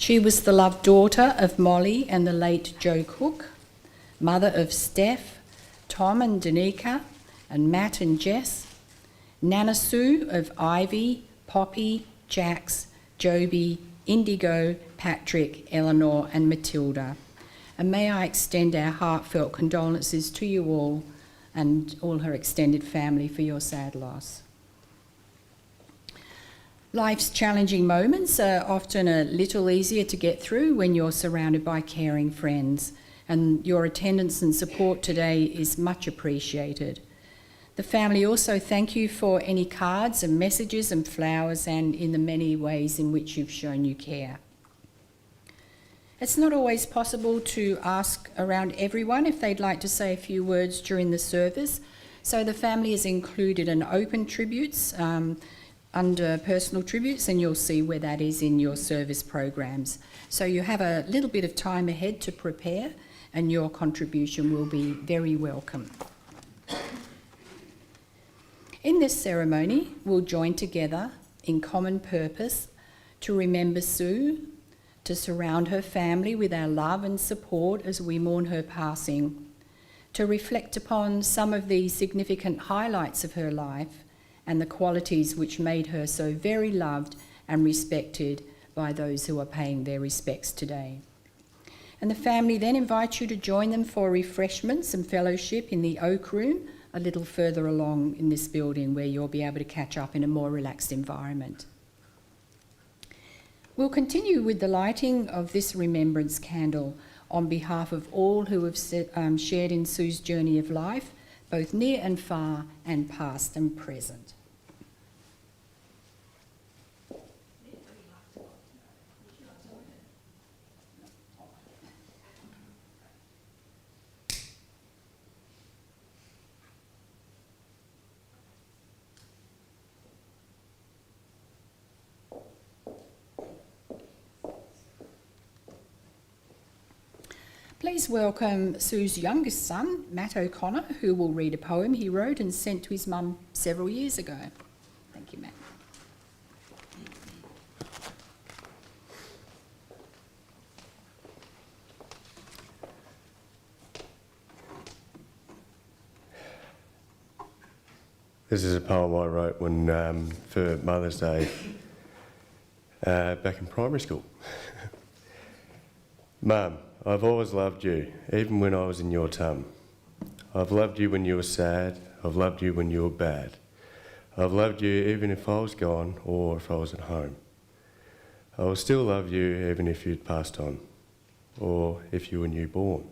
She was the loved daughter of Molly and the late Joe Cook, mother of Steph, Tom and Danica, and Matt and Jess, Nana Sue of Ivy, Poppy, Jax, Joby, Indigo, Patrick, Eleanor and Matilda. And may I extend our heartfelt condolences to you all and all her extended family for your sad loss. Life's challenging moments are often a little easier to get through when you're surrounded by caring friends, and your attendance and support today is much appreciated. The family also thank you for any cards and messages and flowers and in the many ways in which you've shown you care. It's not always possible to ask around everyone if they'd like to say a few words during the service, so the family has included an open tributes under personal tributes, and you'll see where that is in your service programs. So you have a little bit of time ahead to prepare, and your contribution will be very welcome. In this ceremony, we'll join together in common purpose to remember Sue, to surround her family with our love and support as we mourn her passing, to reflect upon some of the significant highlights of her life and the qualities which made her so very loved and respected by those who are paying their respects today. And the family then invites you to join them for refreshments and fellowship in the Oak Room, a little further along in this building, where you'll be able to catch up in a more relaxed environment. We'll continue with the lighting of this remembrance candle on behalf of all who have shared in Sue's journey of life, both near and far and past and present. Please welcome Sue's youngest son, Matt O'Connor, who will read a poem he wrote and sent to his mum several years ago. Thank you, Matt. This is a poem I wrote for Mother's Day back in primary school. Mum, I've always loved you, even when I was in your tum. I've loved you when you were sad, I've loved you when you were bad. I've loved you even if I was gone or if I was at home. I will still love you even if you'd passed on, or if you were newborn.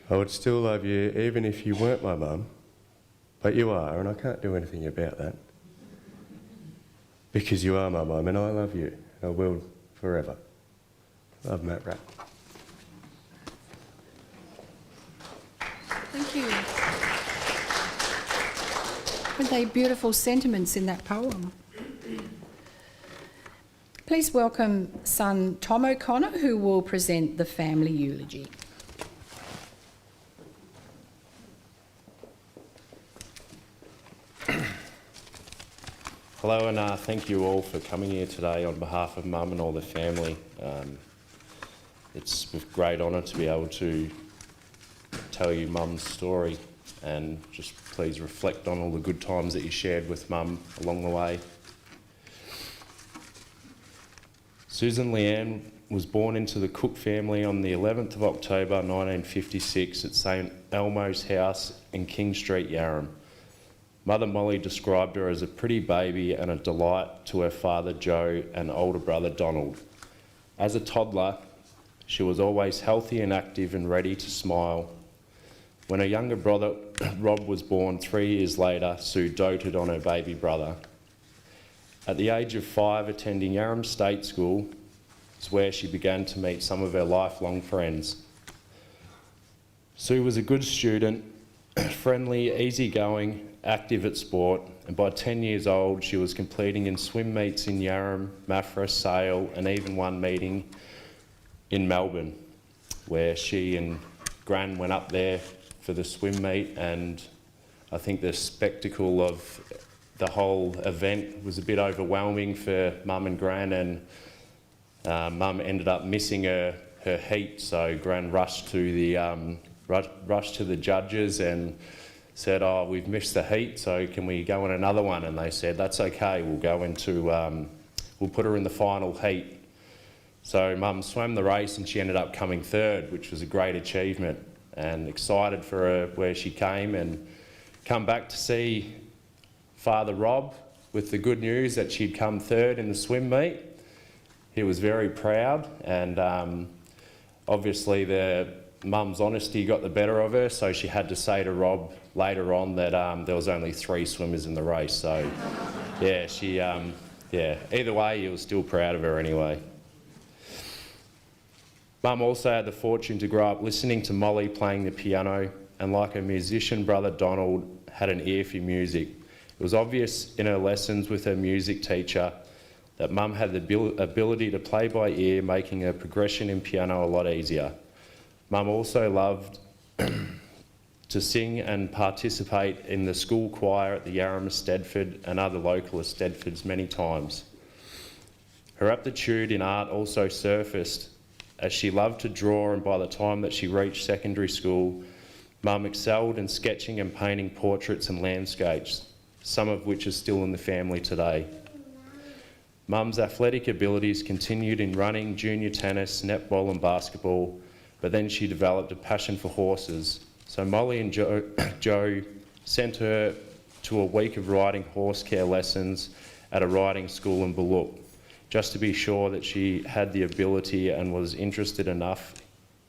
I would still love you even if you weren't my mum, but you are, and I can't do anything about that. Because you are my mum, and I love you, and I will forever. Love, Matt Rapp. Thank you. Weren't they beautiful sentiments in that poem? Please welcome son Tom O'Connor, who will present the family eulogy. Hello, and thank you all for coming here today on behalf of Mum and all the family. It's with great honour to be able to tell you Mum's story, and just please reflect on all the good times that you shared with Mum along the way. Susan Leanne was born into the Cook family on the 11th of October 1956 at St Elmo's House in King Street, Yarram. Mother Molly described her as a pretty baby and a delight to her father Joe and older brother Donald. As a toddler, she was always healthy and active and ready to smile. When her younger brother Rob was born 3 years later, Sue doted on her baby brother. At the age of 5, attending Yarram State School is where she began to meet some of her lifelong friends. Sue was a good student, friendly, easygoing, active at sport, and by 10 years old she was competing in swim meets in Yarram, Maffra, Sale, and even one meeting in Melbourne, where she and Gran went up there for the swim meet, and I think the spectacle of the whole event was a bit overwhelming for Mum and Gran, and Mum ended up missing her heat, so Gran rushed to the judges and said, "Oh, we've missed the heat, so can we go in another one?" And they said, "That's okay, we'll put her in the final heat." So Mum swam the race and she ended up coming third, which was a great achievement, and excited for her where she came, and come back to see Father Rob with the good news that she'd come third in the swim meet. He was very proud, and obviously the Mum's honesty got the better of her, so she had to say to Rob later on that there was only 3 swimmers in the race. So either way, he was still proud of her anyway. Mum also had the fortune to grow up listening to Molly playing the piano, and like her musician brother Donald, had an ear for music. It was obvious in her lessons with her music teacher that Mum had the ability to play by ear, making her progression in piano a lot easier. Mum also loved to sing and participate in the school choir at the Yarram Stedford and other local Stedfords many times. Her aptitude in art also surfaced as she loved to draw, and by the time that she reached secondary school, Mum excelled in sketching and painting portraits and landscapes, some of which are still in the family today. Mum's athletic abilities continued in running, junior tennis, netball and basketball, but then she developed a passion for horses. So Molly and Joe sent her to a week of riding horse care lessons at a riding school in Bullock, just to be sure that she had the ability and was interested enough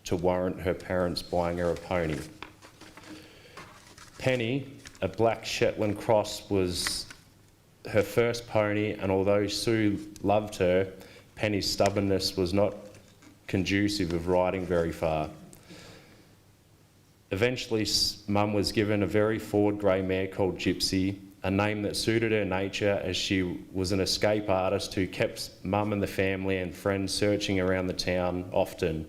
to warrant her parents buying her a pony. Penny, a black Shetland cross, was her first pony, and although Sue loved her, Penny's stubbornness was not conducive of riding very far. Eventually, Mum was given a very forward grey mare called Gypsy, a name that suited her nature, as she was an escape artist who kept Mum and the family and friends searching around the town often.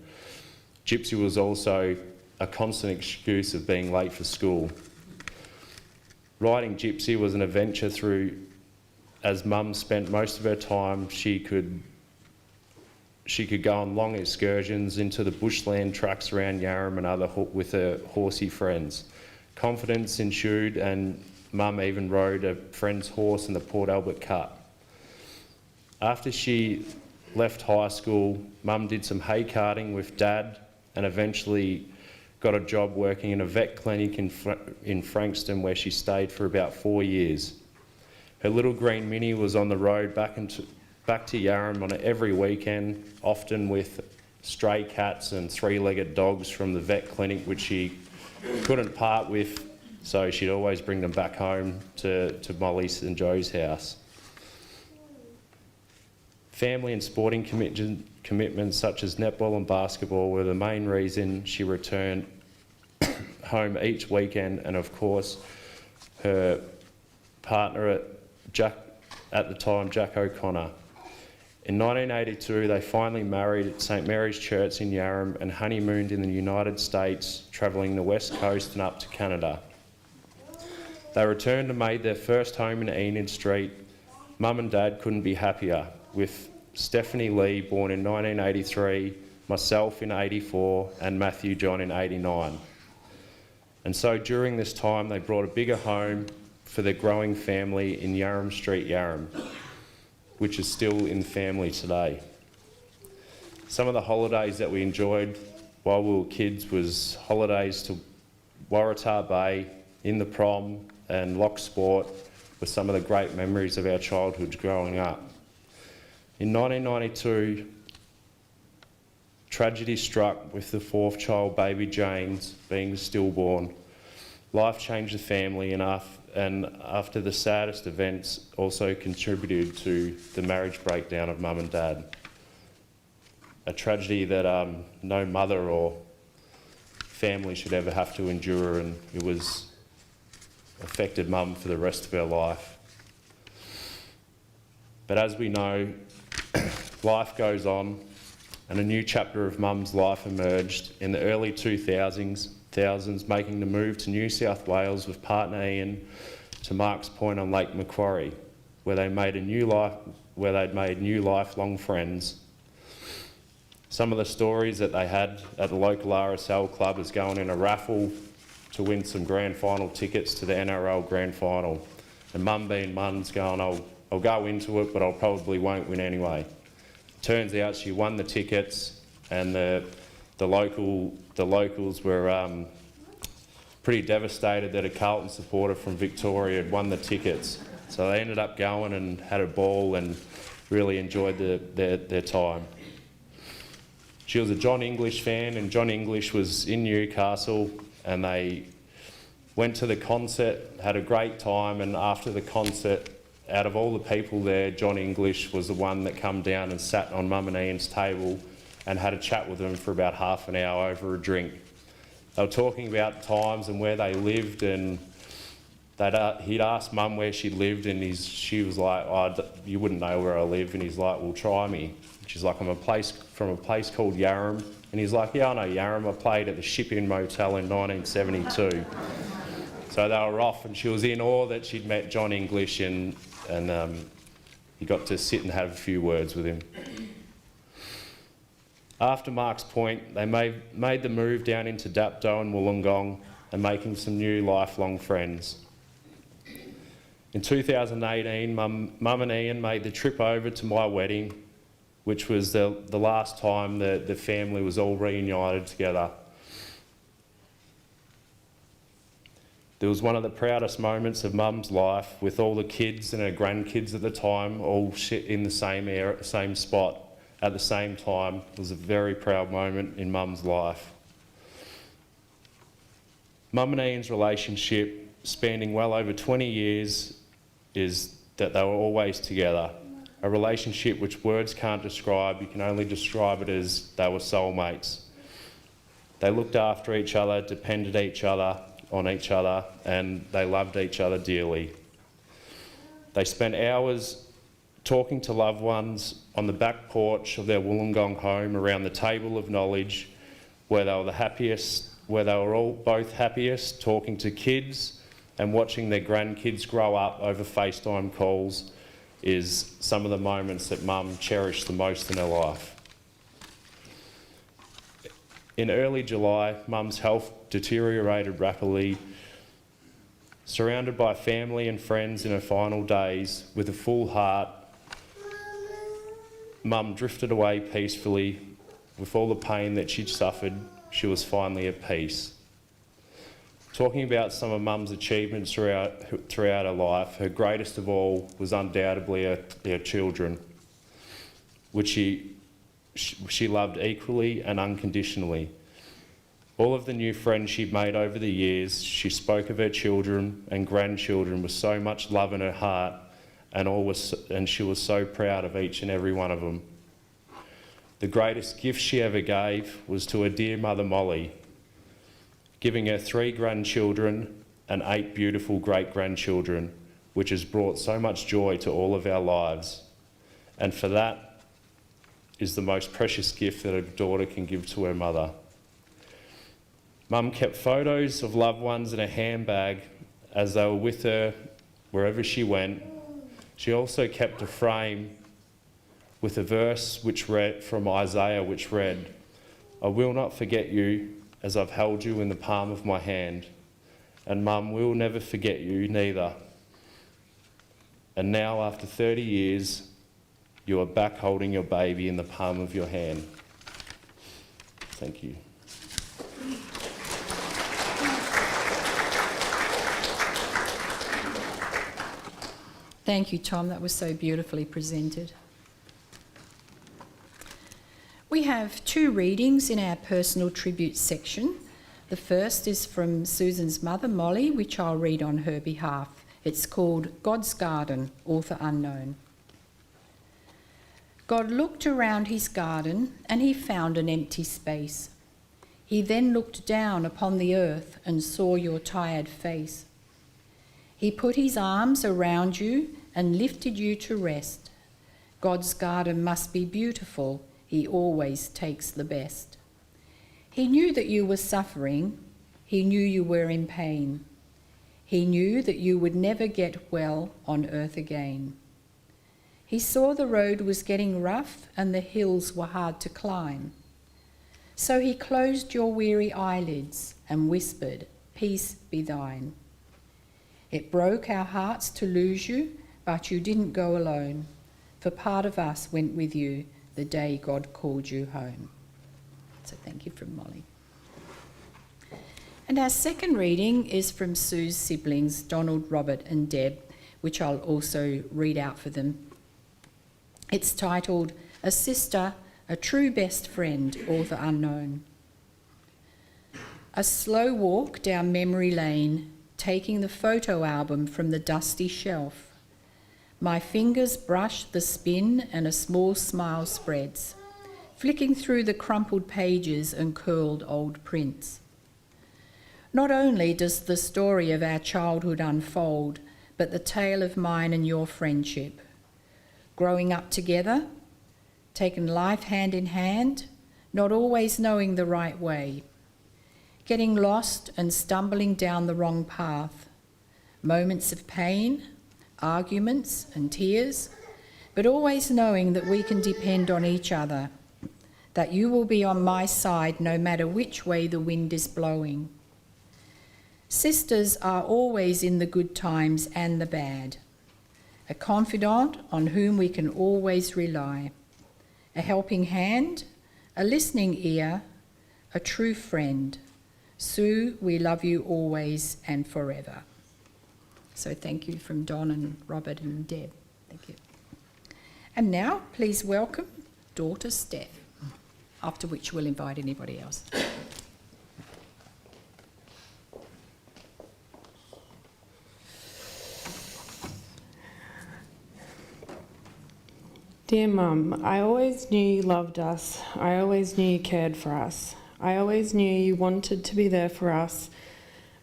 Gypsy was also a constant excuse of being late for school. Riding Gypsy was an adventure through, as Mum spent most of her time, she could go on long excursions into the bushland tracks around Yarram and other with her horsey friends. Confidence ensued, and Mum even rode a friend's horse in the Port Albert Cup. After she left high school, Mum did some hay carting with Dad and eventually got a job working in a vet clinic in Frankston, where she stayed for about 4 years. Her little green Mini was on the road back to Yarram on every weekend, often with stray cats and 3-legged dogs from the vet clinic, which she couldn't part with, so she'd always bring them back home to Molly's and Joe's house. Family and sporting commitments such as netball and basketball were the main reason she returned home each weekend, and of course her partner at the time, Jack O'Connor. In 1982, they finally married at St Mary's Church in Yarram and honeymooned in the United States, travelling the west coast and up to Canada. They returned and made their first home in Enid Street. Mum and Dad couldn't be happier, with Stephanie Lee, born in 1983, myself in 84, and Matthew John in 89. And so during this time, they brought a bigger home for their growing family in Yarram Street, Yarram, which is still in the family today. Some of the holidays that we enjoyed while we were kids was holidays to Waratah Bay, in the prom and Loch Sport, were some of the great memories of our childhood growing up. In 1992, tragedy struck with the 4th child, baby James, being stillborn. Life changed the family, and after the saddest events also contributed to the marriage breakdown of Mum and Dad. A tragedy that no mother or family should ever have to endure, and it was affected Mum for the rest of her life. But as we know, life goes on, and a new chapter of Mum's life emerged in the early 2000s, making the move to New South Wales with partner Ian to Marks Point on Lake Macquarie, where they'd made new lifelong friends. Some of the stories that they had at the local RSL club is going in a raffle to win some grand final tickets to the NRL grand final. And Mum being Mum's going, I'll go into it, but I probably won't win anyway. Turns out she won the tickets, and the locals were pretty devastated that a Carlton supporter from Victoria had won the tickets. So they ended up going and had a ball and really enjoyed their time. She was a John English fan, and John English was in Newcastle, and they went to the concert, had a great time, and after the concert, out of all the people there, John English was the one that come down and sat on Mum and Ian's table and had a chat with them for about half an hour over a drink. They were talking about times and where they lived, and he'd asked Mum where she lived, and she was like, oh, you wouldn't know where I live. And he's like, well, try me. She's like, I'm from a place called Yarram. And he's like, yeah, I know Yarram. I played at the Shipping Motel in 1972. So they were off, and she was in awe that she'd met John English, and he got to sit and have a few words with him. After Mark's Point, they made the move down into Dapto and Wollongong and making some new lifelong friends. In 2018, Mum and Ian made the trip over to my wedding, which was the last time the family was all reunited together. There was one of the proudest moments of Mum's life, with all the kids and her grandkids at the time all in the same spot at the same time. It was a very proud moment in Mum's life. Mum and Ian's relationship, spanning well over 20 years, is that they were always together. A relationship which words can't describe. You can only describe it as they were soulmates. They looked after each other, depended on each other, and they loved each other dearly. They spent hours talking to loved ones on the back porch of their Wollongong home around the table of knowledge, where they were all both happiest, talking to kids and watching their grandkids grow up over FaceTime calls is some of the moments that Mum cherished the most in her life. In early July, Mum's health deteriorated rapidly. Surrounded by family and friends in her final days, with a full heart, Mum drifted away peacefully. With all the pain that she'd suffered, she was finally at peace. Talking about some of Mum's achievements throughout her life, her greatest of all was undoubtedly her children, which she loved equally and unconditionally. All of the new friends she'd made over the years, she spoke of her children and grandchildren with so much love in her heart, and she was so proud of each and every one of them. The greatest gift she ever gave was to her dear mother Molly, giving her 3 grandchildren and 8 beautiful great-grandchildren, which has brought so much joy to all of our lives. And for that is the most precious gift that a daughter can give to her mother. Mum kept photos of loved ones in a handbag as they were with her wherever she went. She also kept a frame with a verse from Isaiah which read, "I will not forget you as I've held you in the palm of my hand, and Mum will never forget you neither. And now, after 30 years, you are back holding your baby in the palm of your hand." Thank you. Thank you, Tom. That was so beautifully presented. We have 2 readings in our personal tribute section. The first is from Susan's mother, Molly, which I'll read on her behalf. It's called God's Garden, author unknown. God looked around his garden and he found an empty space. He then looked down upon the earth and saw your tired face. He put his arms around you and lifted you to rest. God's garden must be beautiful. He always takes the best. He knew that you were suffering. He knew you were in pain. He knew that you would never get well on earth again. He saw the road was getting rough and the hills were hard to climb. So he closed your weary eyelids and whispered, "Peace be thine." It broke our hearts to lose you, but you didn't go alone, for part of us went with you the day God called you home. So thank you from Molly. And our second reading is from Sue's siblings, Donald, Robert and Deb, which I'll also read out for them. It's titled, "A Sister, a True Best Friend, Author Unknown." A slow walk down memory lane, taking the photo album from the dusty shelf. My fingers brush the spin and a small smile spreads, flicking through the crumpled pages and curled old prints. Not only does the story of our childhood unfold, but the tale of mine and your friendship. Growing up together, taking life hand in hand, not always knowing the right way. Getting lost and stumbling down the wrong path. Moments of pain, arguments and tears, but always knowing that we can depend on each other, that you will be on my side no matter which way the wind is blowing. Sisters are always in the good times and the bad. A confidant on whom we can always rely. A helping hand, a listening ear, a true friend. Sue, we love you always and forever. So thank you from Don and Robert and Deb. Thank you. And now, please welcome daughter Steph, after which we'll invite anybody else. Dear Mum, I always knew you loved us. I always knew you cared for us. I always knew you wanted to be there for us,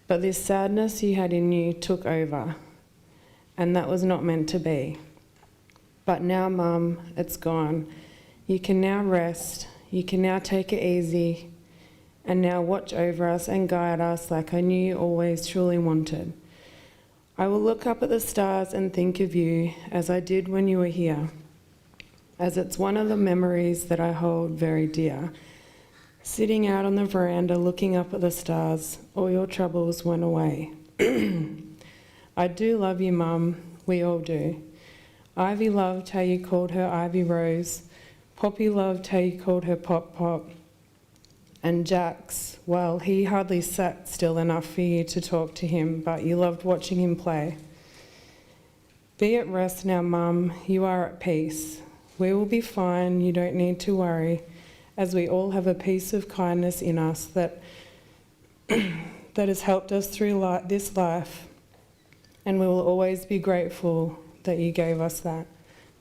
but this sadness you had in you took over, and that was not meant to be. But now, Mum, it's gone. You can now rest, you can now take it easy, and now watch over us and guide us like I knew you always truly wanted. I will look up at the stars and think of you as I did when you were here, as it's one of the memories that I hold very dear. Sitting out on the veranda looking up at the stars, all your troubles went away. I do love you, Mum, we all do. Ivy loved how you called her Ivy Rose. Poppy loved how you called her Pop Pop. And Jax, well, he hardly sat still enough for you to talk to him, but you loved watching him play. Be at rest now, Mum, you are at peace. We will be fine, you don't need to worry, as we all have a piece of kindness in us that has helped us through this life, and we will always be grateful that you gave us that.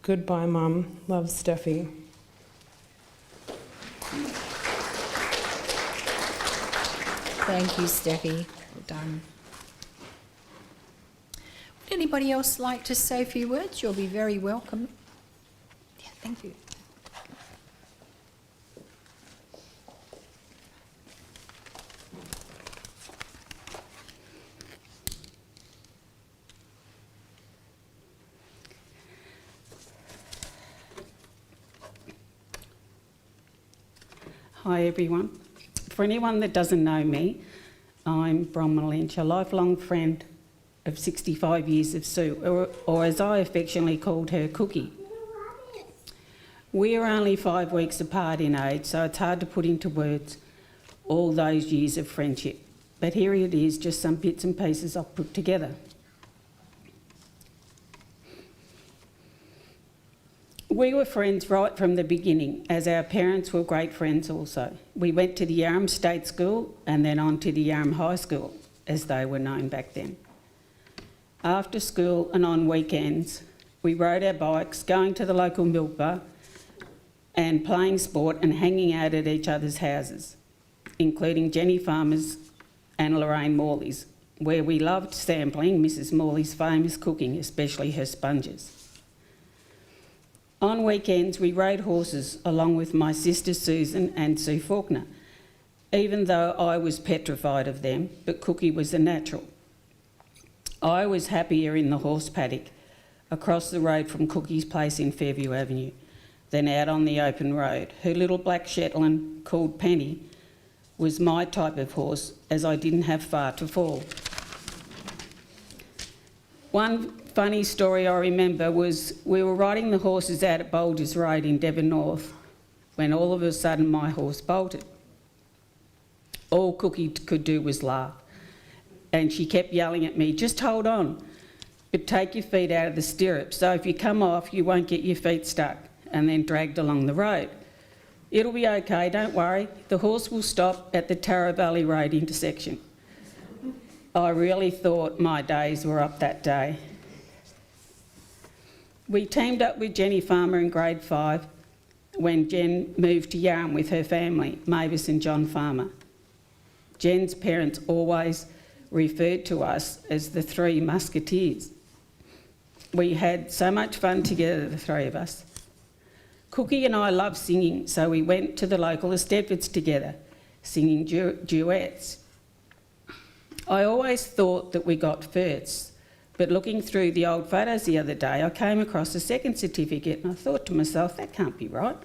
Goodbye, Mum. Love, Steffi. Thank you, Steffi. Well done. Would anybody else like to say a few words? You'll be very welcome. Yeah, thank you. Hi everyone. For anyone that doesn't know me, I'm Bronwyn Lynch, a lifelong friend of 65 years of Sue, or as I affectionately called her, Cookie. We are only 5 weeks apart in age, so it's hard to put into words all those years of friendship. But here it is, just some bits and pieces I've put together. We were friends right from the beginning, as our parents were great friends also. We went to the Yarram State School and then on to the Yarram High School, as they were known back then. After school and on weekends, we rode our bikes, going to the local milk bar and playing sport and hanging out at each other's houses, including Jenny Farmer's and Lorraine Morley's, where we loved sampling Mrs. Morley's famous cooking, especially her sponges. On weekends, we rode horses along with my sister Susan and Sue Faulkner, even though I was petrified of them, but Cookie was a natural. I was happier in the horse paddock across the road from Cookie's place in Fairview Avenue, then out on the open road. Her little black Shetland, called Penny, was my type of horse, as I didn't have far to fall. One funny story I remember was we were riding the horses out at Bulges Road in Devon North when all of a sudden my horse bolted. All Cookie could do was laugh, and she kept yelling at me, "Just hold on, but take your feet out of the stirrups, so if you come off you won't get your feet stuck," and then dragged along the road. "It'll be okay, don't worry, the horse will stop at the Tarra Valley Road intersection." I really thought my days were up that day. We teamed up with Jenny Farmer in grade 5 when Jen moved to Yarram with her family, Mavis and John Farmer. Jen's parents always referred to us as the Three Musketeers. We had so much fun together, the three of us. Cookie and I loved singing, so we went to the local Eisteddfods together, singing duets. I always thought that we got firsts, but looking through the old photos the other day, I came across a second certificate and I thought to myself, that can't be right.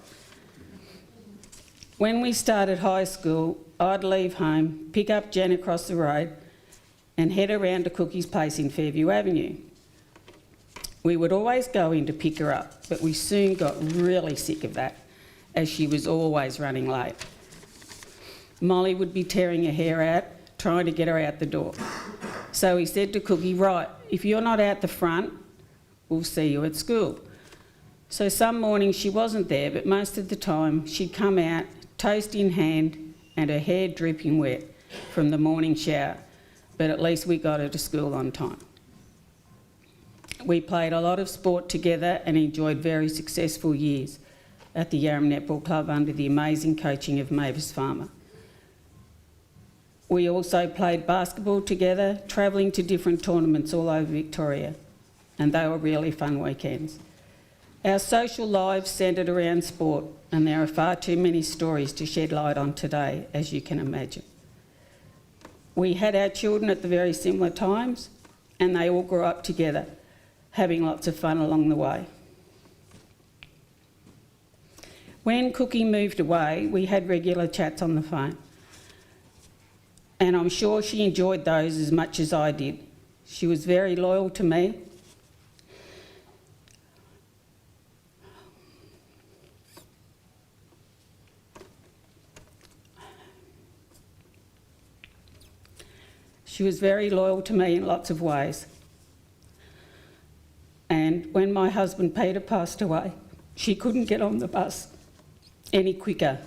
When we started high school, I'd leave home, pick up Jen across the road and head around to Cookie's place in Fairview Avenue. We would always go in to pick her up, but we soon got really sick of that, as she was always running late. Molly would be tearing her hair out, trying to get her out the door. So he said to Cookie, "Right, if you're not out the front, we'll see you at school." So some mornings she wasn't there, but most of the time she'd come out, toast in hand and her hair dripping wet from the morning shower, but at least we got her to school on time. We played a lot of sport together and enjoyed very successful years at the Yarram Netball Club under the amazing coaching of Mavis Farmer. We also played basketball together, travelling to different tournaments all over Victoria, and they were really fun weekends. Our social lives centred around sport, and there are far too many stories to shed light on today, as you can imagine. We had our children at the very similar times, and they all grew up together, having lots of fun along the way. When Cookie moved away, we had regular chats on the phone, and I'm sure she enjoyed those as much as I did. She was very loyal to me. She was very loyal to me in lots of ways. And when my husband Peter passed away, she couldn't get on the bus any quicker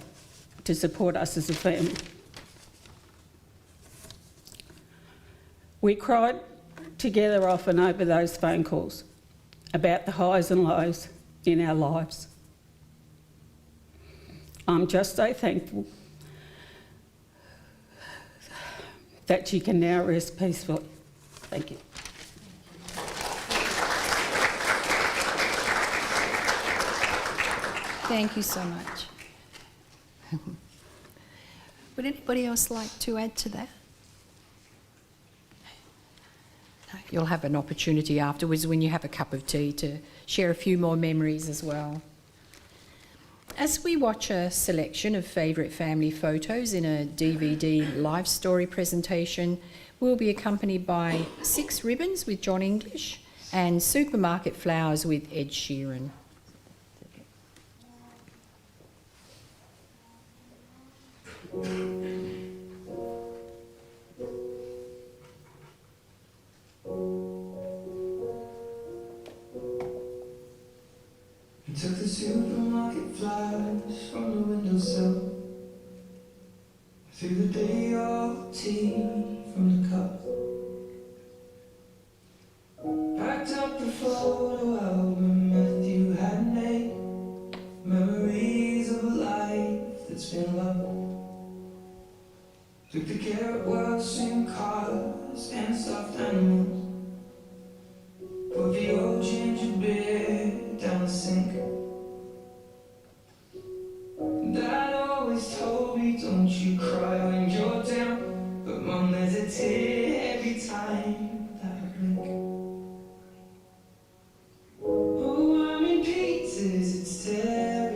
to support us as a family. We cried together often over those phone calls about the highs and lows in our lives. I'm just so thankful that she can now rest peacefully. Thank you. Thank you so much. Would anybody else like to add to that? No, you'll have an opportunity afterwards when you have a cup of tea to share a few more memories as well. As we watch a selection of favourite family photos in a DVD life story presentation, we'll be accompanied by 6 ribbons with John English and supermarket flowers with Ed Sheeran. He took the supermarket flowers from the windowsill, threw the day old tea from the cup, packed up the photo album Matthew had made, memories of a life that's been loved. Took the carrot works in cars and stuffed animals, put the old ginger beer down the sink. Dad always told me, don't you cry when you're down, but Mum, there's a tear every time that I blink. Oh, I'm in pieces, it's terrible.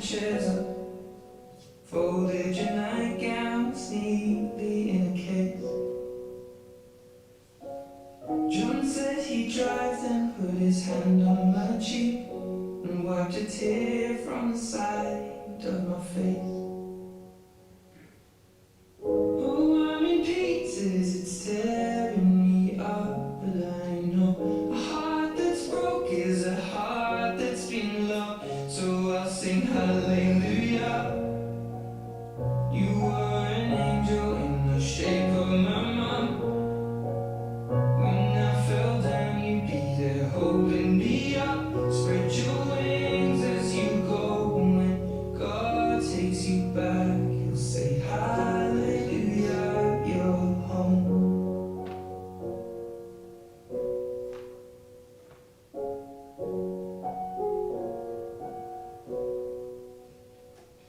chairs up, folded your nightgowns neatly in a case. John said he'd drive, then put his hand on my cheek and wiped a tear from the side of my face. Oh, I'm in pieces, it's tearing me up, but I know a heart that's broke is a heart that's been loved. So I'll sing hallelujah. You were an angel in the shape of my mom. When I fell down, you'd be there holding me up. Spread your wings as you go. When God takes you back, he'll say hallelujah, you're home.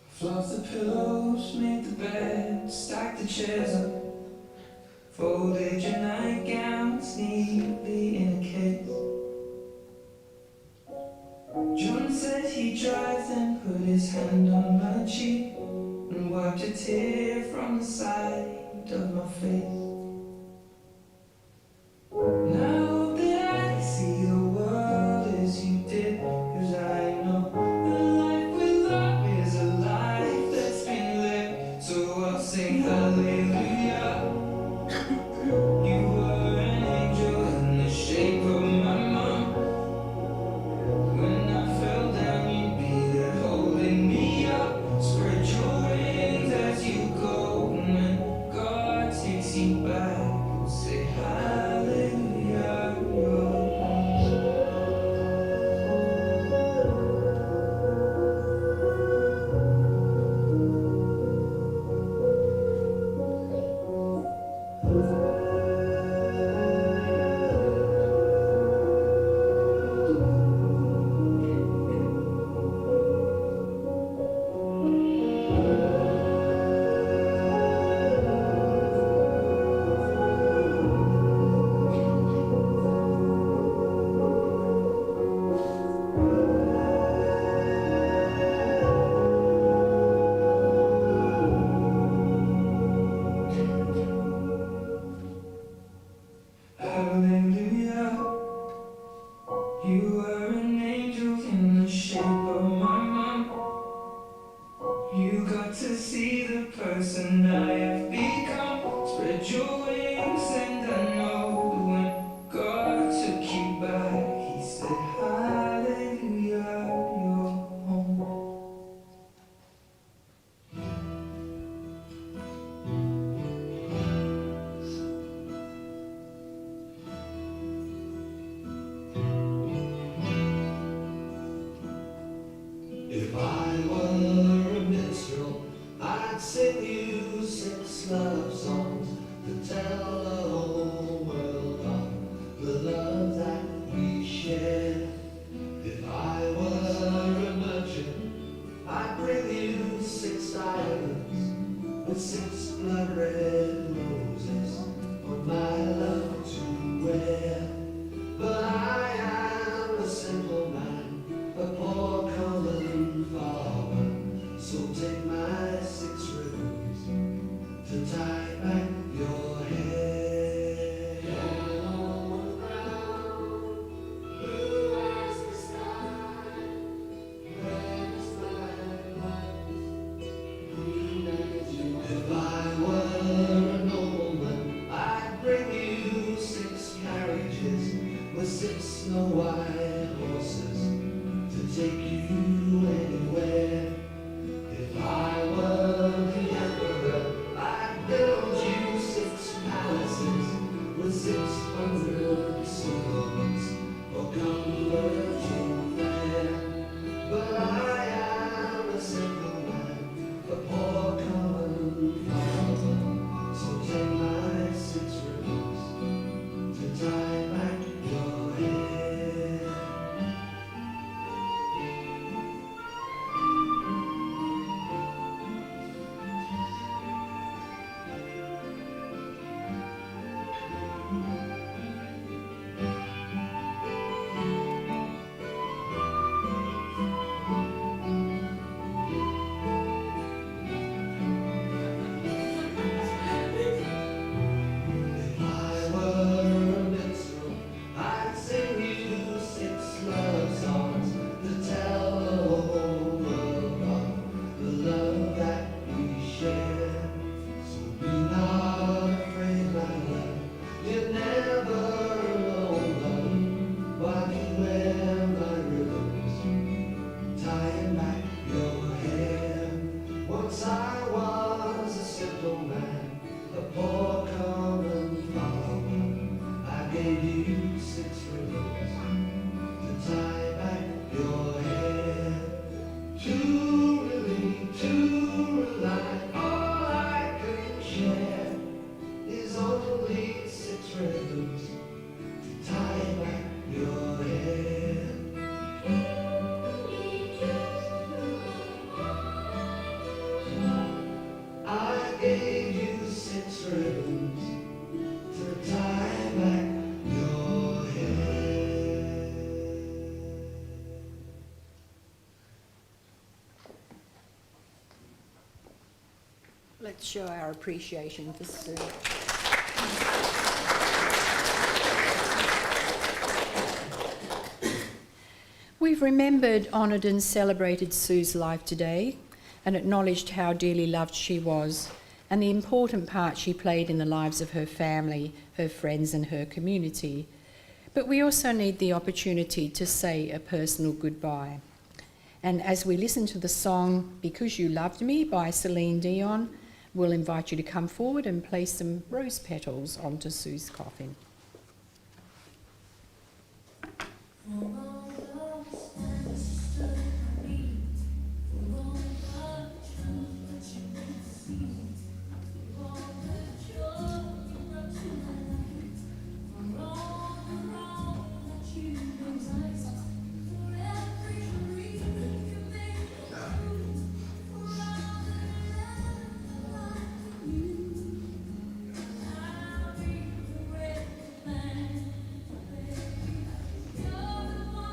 Fluffed the pillows, made the bed, stacked the chairs up, folded your nightgowns neatly in a case. John said he'd drive, then put his hand on my cheek and wiped a tear from the side of my face. Now that I see the world as you did, 'cause I know a life with love is a life that's been lived. So I'll sing hallelujah. You were an angel in the shape of my mom. When I fell down, you'd be there holding me up. Spread your wings as you go. When God takes you back, you'll say hallelujah, you're home. Hallelujah, you were an angel in the shape of my mom. You got to see the person I have become. Spread your wings and I know that when God took you back, he said hallelujah, you're home. If I were a minstrel, I'd sing you 6 love songs to tell the whole world of the love that we share. If I were a merchant, I'd bring you 6 diamonds with 6 blood red roses for my love to wear. But I am a simple man, a poor common farmer, so take my 6 ribbons to tie back your hair. Yellow and brown, blue as the sky, red as my green as you. If I were a nobleman, I'd bring you 6 carriages with 6 snow white horses to take you anywhere. If I were the emperor, I'd build Once I was a simple man, a poor common farmer. I gave you 6 ribbons to tie back your hair. To rely, all I can share is only 6 ribbons to tie back your hair. I gave you 6 ribbons to tie back your hair. Let's show our appreciation for Sue. We've remembered, honoured and celebrated Sue's life today and acknowledged how dearly loved she was and the important part she played in the lives of her family, her friends and her community. But we also need the opportunity to say a personal goodbye. And as we listen to the song Because You Loved Me by Celine Dion, we'll invite you to come forward and place some rose petals onto Sue's coffin. You're the one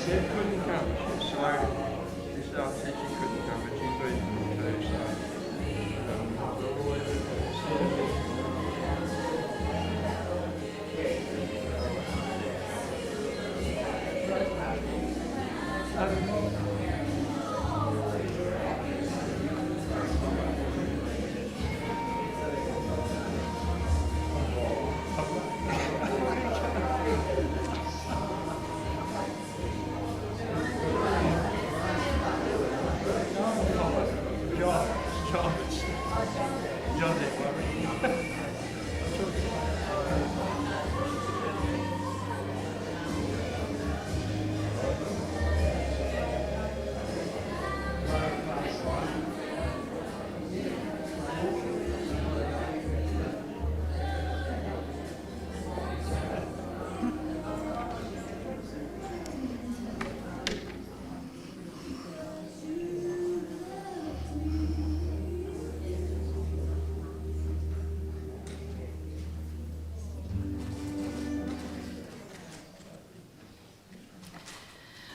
Deb couldn't come. She's slow. She said she couldn't come, but she's very good too.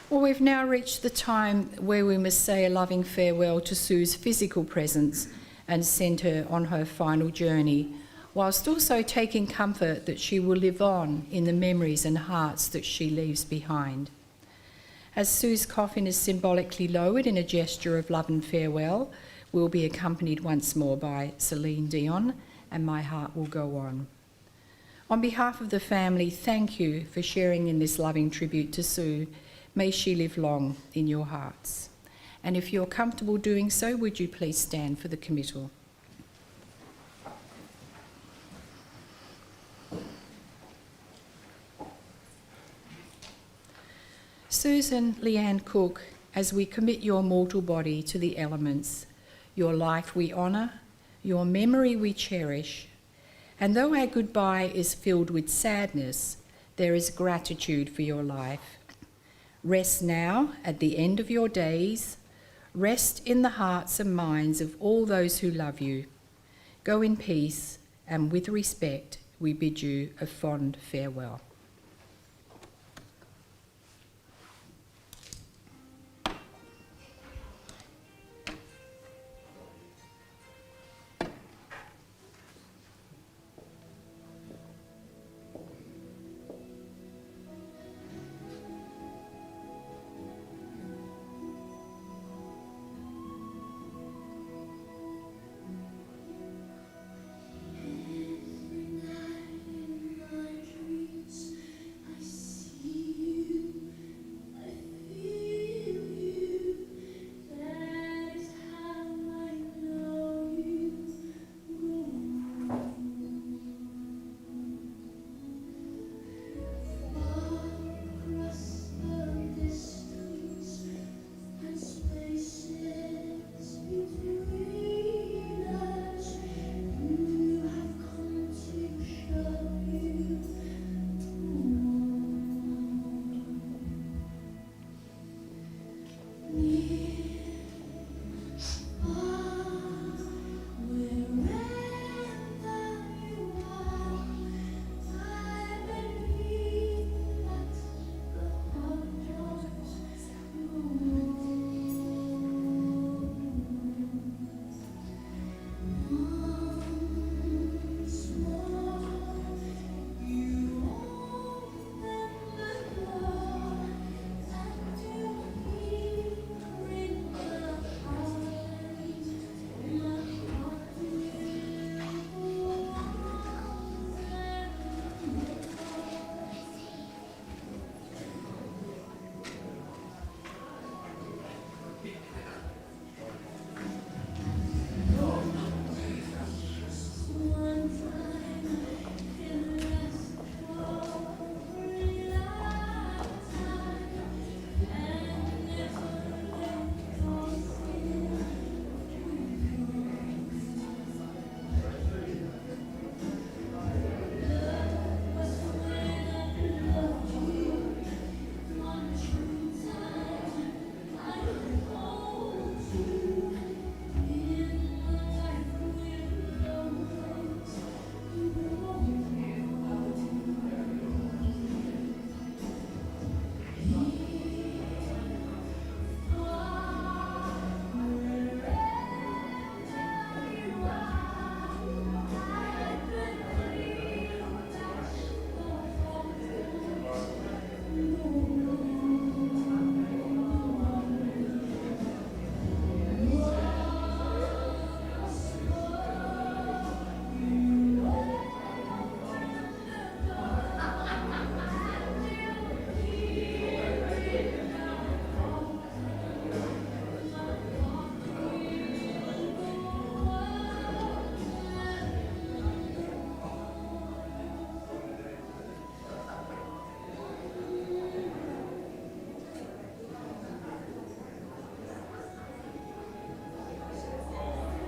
Well, we've now reached the time where we must say a loving farewell to Sue's physical presence and send her on her final journey, whilst also taking comfort that she will live on in the memories and hearts that she leaves behind. As Sue's coffin is symbolically lowered in a gesture of love and farewell, we'll be accompanied once more by Celine Dion, and My Heart Will Go On. On behalf of the family, thank you for sharing in this loving tribute to Sue. May she live long in your hearts. And if you're comfortable doing so, would you please stand for the committal? Susan Leanne Cook, as we commit your mortal body to the elements, your life we honour, your memory we cherish, and though our goodbye is filled with sadness, there is gratitude for your life. Rest now at the end of your days. Rest in the hearts and minds of all those who love you. Go in peace, and with respect, we bid you a fond farewell.